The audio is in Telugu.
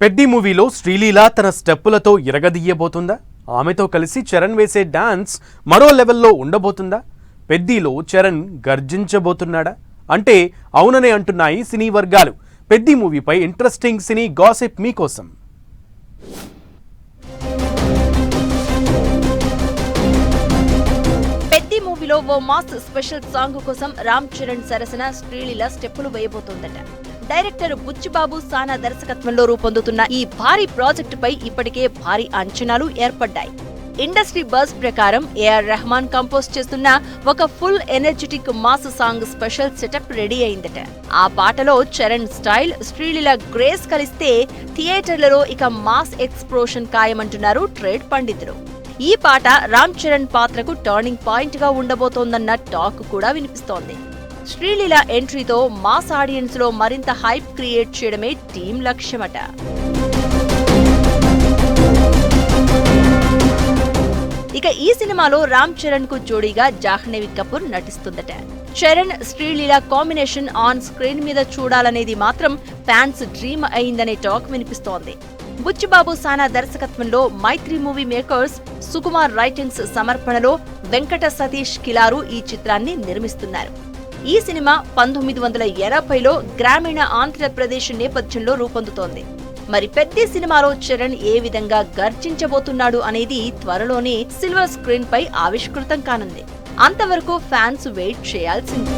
పెద్ది మూవీలో శ్రీలీల తన స్టెప్పులతో ఇరగదీయబోతుందా? ఆమెతో కలిసి చరణ్ వేసే డాన్స్ మరో లెవెల్లో ఉండబోతుందా? పెద్దిలో చరణ్ గర్జించబోతున్నాడా అంటే అవుననే అంటున్నాయి సినీ వర్గాలు. పెద్ది మూవీపై ఇంట్రెస్టింగ్ సినీ గాసిప్ మీకోసం. పెద్ది మూవీలో ఓ మాస్ స్పెషల్ సాంగ్ కోసం రామ్ చరణ్ సరసన శ్రీలీల స్టెప్పులు వేయబోతోందట. డైరెక్టర్ బుచ్చిబాబు సానా దర్శకత్వంలో రూపొందుతున్న ఈ భారీ ప్రాజెక్టుపై ఇప్పటికే భారీ అంచనాలు ఏర్పడ్డాయి. ఇండస్ట్రీ బజ్ ప్రకారం ఏఆర్ రెహమాన్ కంపోజ్ చేస్తున్న ఒక full energetic mass song special setup ready అయిందట. ఆ పాటలో చరణ్ స్టైల్, శ్రీలీల గ్రేస్ కలిస్తే థియేటర్లలో ఇక మాస్ ఎక్స్ప్లోషన్ ఖాయమంటున్నారు ట్రేడ్ పండితులు. ఈ పాట రామ్ చరణ్ పాత్రకు టర్నింగ్ పాయింట్ గా ఉండబోతోందన్న టాక్ కూడా వినిపిస్తోంది. శ్రీలీల ఎంట్రీతో మాస్ ఆడియన్స్ లో మరింత హైప్ క్రియేట్ చేయడమే టీం లక్ష్యమట. ఇక ఈ సినిమాలో రామ్ చరణ్ కు జోడీగా జాహ్నవి కపూర్ నటిస్తుందట. Charan, Sreeleela combination on screen మీద చూడాలనేది మాత్రం ఫ్యాన్స్ డ్రీమ్ అయిందనే టాక్ వినిపిస్తోంది. బుచ్చిబాబు సానా దర్శకత్వంలో మైత్రి మూవీ మేకర్స్ సుకుమార్ రైటింగ్స్ సమర్పణలో వెంకట సతీష్ కిలారు ఈ చిత్రాన్ని నిర్మిస్తున్నారు. ఈ సినిమా 1980లో గ్రామీణ ఆంధ్రప్రదేశ్ నేపథ్యంలో రూపొందుతోంది. మరి పెద్ది సినిమాలో చరణ్ ఏ విధంగా గర్జించబోతున్నాడు అనేది త్వరలోనే సిల్వర్ స్క్రీన్ పై ఆవిష్కృతం కానుంది. అంతవరకు ఫ్యాన్స్ వెయిట్ చేయాల్సింది.